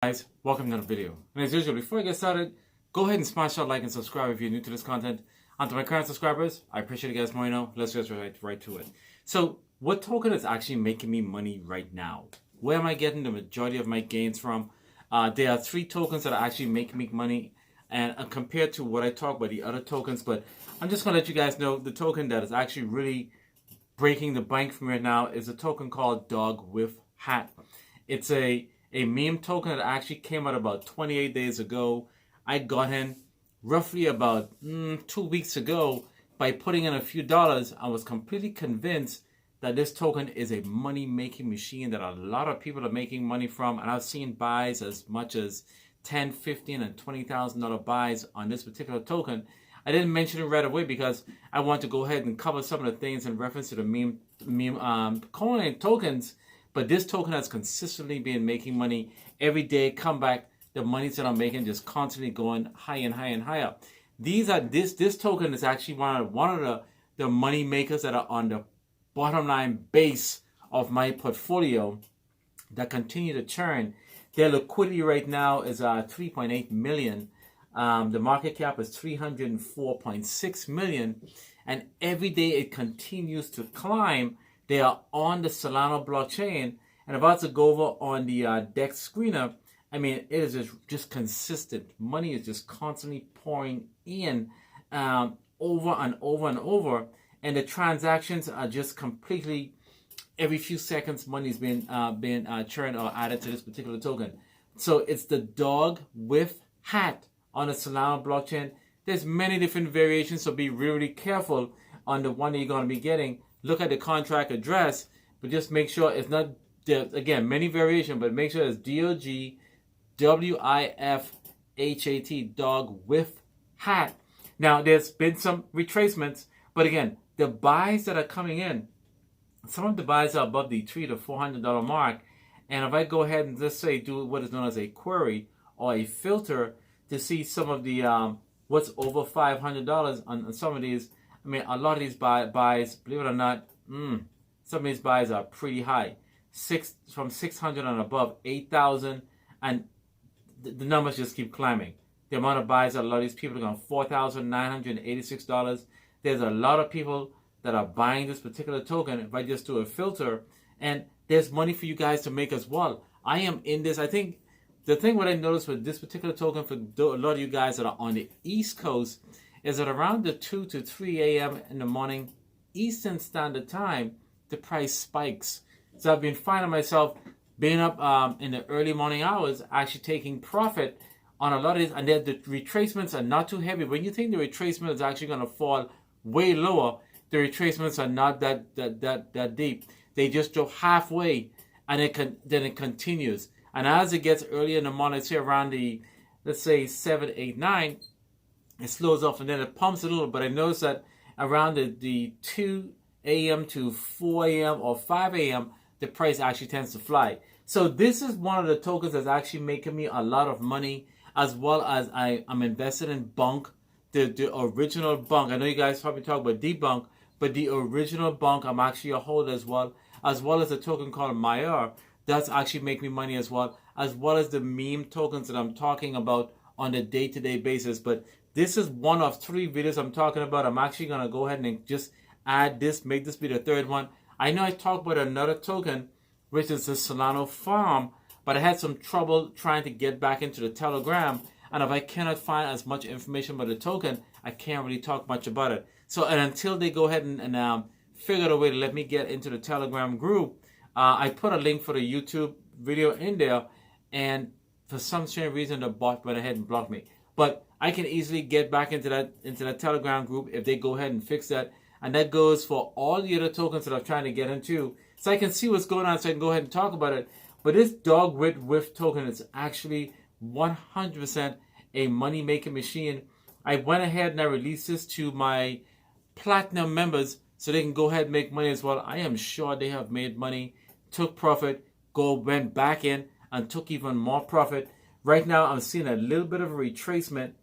Guys, welcome to another video. And as usual, before I get started, go ahead and smash that like and subscribe if you're new to this content. And to my current subscribers, I appreciate you guys more now. Let's get right to it. So, what token is actually making me money right now? Where am I getting the majority of my gains from? There are 3 tokens that are actually making me money, and compared to what I talk about the other tokens, but I'm just gonna let you guys know the token that is actually really breaking the bank for me right now is a token called DogWifHat. It's a meme token that actually came out about 28 days ago. I got in roughly about 2 weeks ago. By putting in a few dollars, I was completely convinced that this token is a money-making machine that a lot of people are making money from. And I've seen buys as much as $10, $15, and $20,000 buys on this particular token. I didn't mention it right away because I want to go ahead and cover some of the things in reference to the meme coin tokens. But this token has consistently been making money every day. Come back, the monies that I'm making just constantly going higher and higher and higher. This token is actually one of the money makers that are on the bottom line base of my portfolio that continue to churn. Their liquidity right now is 3.8 million. The market cap is 304.6 million, and every day it continues to climb. They are on the Solana blockchain, and about to go over on the DEX screener. I mean, it is just consistent. Money is just constantly pouring in over and over and over, and the transactions are just completely every few seconds. Money is being churned or added to this particular token. So it's the DogWifHat on the Solana blockchain. There's many different variations, so be really careful on the one that you're going to be getting. Look at the contract address, but just make sure it's not, again, many variations, but make sure it's DogWifHat, DogWifHat. Now, there's been some retracements, but again, the buys that are coming in, some of the buys are above the $300 to $400 mark. And if I go ahead and just say do what is known as a query or a filter to see some of the what's over $500 on some of these. I mean, a lot of these buys, believe it or not, some of these buys are pretty high. From 600 and above, 8,000, and the numbers just keep climbing. The amount of buys that a lot of these people are going $4,986. There's a lot of people that are buying this particular token. If I just do a filter, and there's money for you guys to make as well. I am in this. I think the thing what I noticed with this particular token for a lot of you guys that are on the East Coast is that around the 2 to 3 a.m. in the morning, Eastern Standard Time, the price spikes. So I've been finding myself being up in the early morning hours, actually taking profit on a lot of these, and the retracements are not too heavy. When you think the retracement is actually going to fall way lower, the retracements are not that deep. They just drop halfway, and then it continues. And as it gets earlier in the morning, say around the, let's say 7, 8, 9, it slows off and then it pumps a little. But I noticed that around the 2 a.m. to 4 a.m. or 5 a.m., the price actually tends to fly. So this is one of the tokens that's actually making me a lot of money, as well as I'm invested in Bunk, the original Bunk. I know you guys probably talk about Debunk, but the original Bunk, I'm actually a holder as well as a token called Mayer. That's actually making me money as well as the meme tokens that I'm talking about on a day-to-day basis. But this is one of 3 videos I'm talking about. I'm actually going to go ahead and just add this, make this be the 3rd one. I know I talked about another token, which is the Solana Farm, but I had some trouble trying to get back into the Telegram. And if I cannot find as much information about the token, I can't really talk much about it. So, and until they go ahead and figure out a way to let me get into the Telegram group, I put a link for the YouTube video in there, and for some strange reason, the bot went ahead and blocked me. But I can easily get back into that Telegram group if they go ahead and fix that. And that goes for all the other tokens that I'm trying to get into. So I can see what's going on, so I can go ahead and talk about it. But this DogWifHat token is actually 100% a money-making machine. I went ahead and I released this to my Platinum members so they can go ahead and make money as well. I am sure they have made money, took profit, went back in and took even more profit. Right now, I'm seeing a little bit of a retracement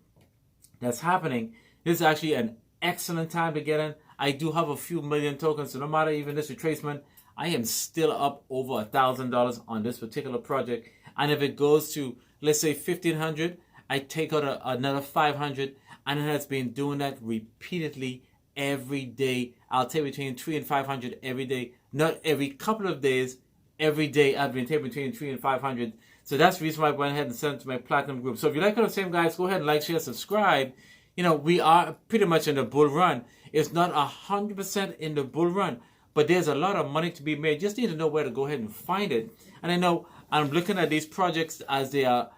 that's happening. This is actually an excellent time to get in. I do have a few million tokens, so no matter even this retracement, I am still up over $1,000 on this particular project. And if it goes to let's say 1,500, I take out another 500, and it has been doing that repeatedly every day. I'll take between 3 and 500 every day, not every couple of days. Every day I've been taking between 3 and 500. So that's the reason why I went ahead and sent it to my Platinum group. So if you like what I'm saying, guys, go ahead and like, share, subscribe. You know, we are pretty much in the bull run. It's not 100% in the bull run, but there's a lot of money to be made. Just need to know where to go ahead and find it. And I know I'm looking at these projects as they are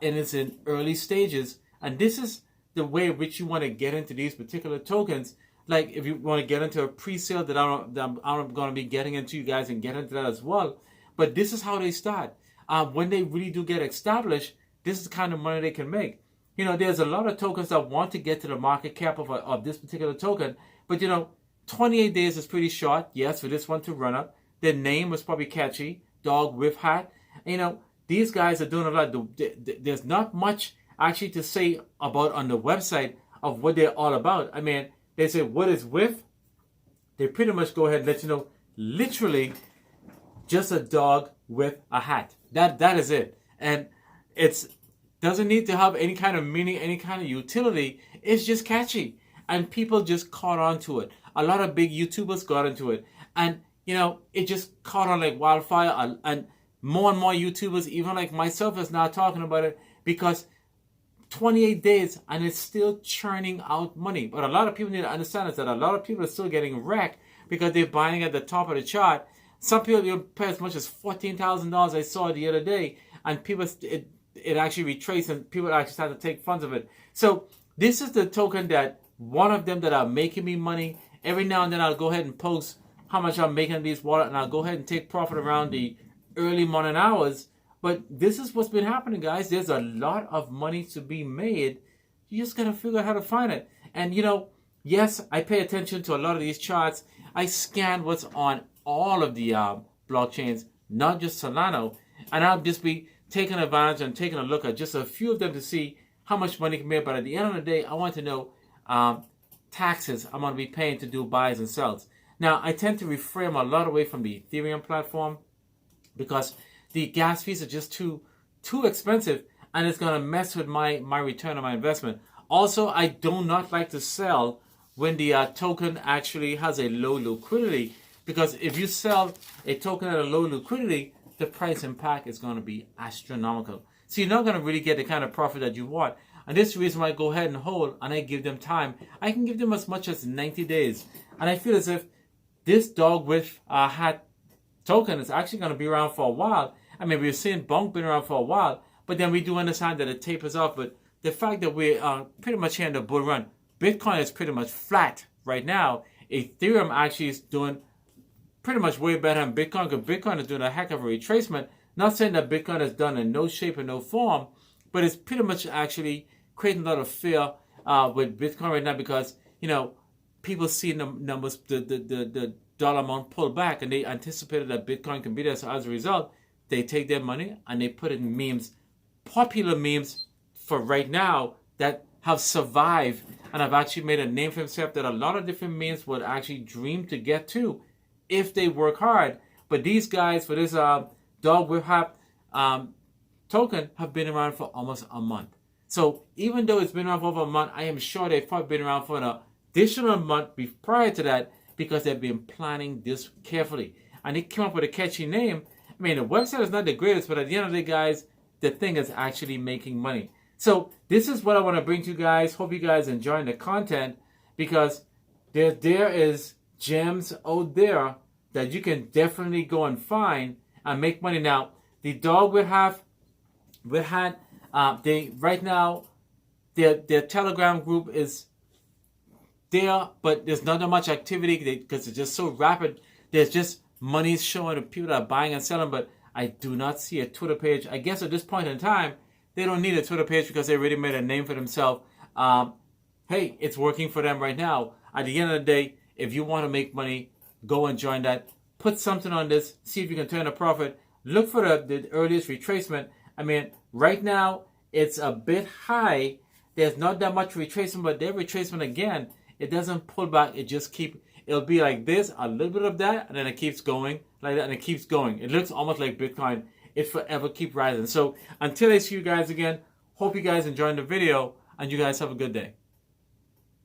in its early stages. And this is the way in which you want to get into these particular tokens. Like if you want to get into a pre-sale that I'm going to be getting into, you guys, and get into that as well. But this is how they start. When they really do get established, this is the kind of money they can make. You know, there's a lot of tokens that want to get to the market cap of this particular token. But, you know, 28 days is pretty short, yes, for this one to run up. Their name was probably catchy, DogWifHat. You know, these guys are doing a lot. There's not much actually to say about on the website of what they're all about. I mean, they say, what is with? They pretty much go ahead and let you know, literally, just a dog with a hat. That is it. And it's doesn't need to have any kind of meaning, any kind of utility. It's just catchy. And people just caught on to it. A lot of big YouTubers got into it. And, you know, it just caught on like wildfire. And more YouTubers, even like myself, is now talking about it because 28 days and it's still churning out money. But a lot of people need to understand is that a lot of people are still getting wrecked because they're buying at the top of the chart. Some people will pay as much as $14,000 I saw the other day, and people it actually retraced and people actually start to take funds of it. So this is the token that one of them that are making me money. Every now and then I'll go ahead and post how much I'm making in these wallets, and I'll go ahead and take profit around the early morning hours. But this is what's been happening, guys. There's a lot of money to be made. You just got to figure out how to find it. And, you know, yes, I pay attention to a lot of these charts. I scan what's on all of the blockchains, not just Solana. And I'll just be taking advantage and taking a look at just a few of them to see how much money can be made. But at the end of the day, I want to know taxes I'm going to be paying to do buys and sells. Now, I tend to refrain a lot away from the Ethereum platform because the gas fees are just too expensive, and it's going to mess with my return on my investment. Also, I do not like to sell when the token actually has a low liquidity, because if you sell a token at a low liquidity, the price impact is going to be astronomical. So you're not going to really get the kind of profit that you want. And this is the reason why I go ahead and hold, and I give them time. I can give them as much as 90 days. And I feel as if this DogWifHat token is actually going to be around for a while. I mean, we've seen Bonk been around for a while, but then we do understand that it tapers off. But the fact that we are pretty much here in the bull run, Bitcoin is pretty much flat right now. Ethereum actually is doing pretty much way better than Bitcoin, because Bitcoin is doing a heck of a retracement. Not saying that Bitcoin is done in no shape or no form, but it's pretty much actually creating a lot of fear with Bitcoin right now because, you know, people see the numbers, the dollar amount pull back, and they anticipated that Bitcoin can be there. So as a result, they take their money and they put it in memes, popular memes for right now that have survived and have actually made a name for themselves that a lot of different memes would actually dream to get to if they work hard. But these guys, for this DogWifHat token, have been around for almost a month. So even though it's been around for over a month, I am sure they've probably been around for an additional month prior to that because they've been planning this carefully. And they came up with a catchy name. I mean, the website is not the greatest, but at the end of the day, guys, the thing is actually making money. So this is what I want to bring to you guys. Hope you guys enjoying the content, because there is gems out there that you can definitely go and find and make money. Now, the DogWifHat, they right now their Telegram group is there, but there's not that much activity because it's just so rapid. There's just money showing to people that are buying and selling, but I do not see a Twitter page. I guess at this point in time, they don't need a Twitter page because they already made a name for themselves. Hey, it's working for them right now. At the end of the day, if you want to make money, go and join that. Put something on this. See if you can turn a profit. Look for the earliest retracement. I mean, right now, it's a bit high. There's not that much retracement, but their retracement, again, it doesn't pull back. It just it'll be like this, a little bit of that, and then it keeps going like that, and it keeps going. It looks almost like Bitcoin. it forever keep rising. So until I see you guys again, hope you guys enjoyed the video, and you guys have a good day.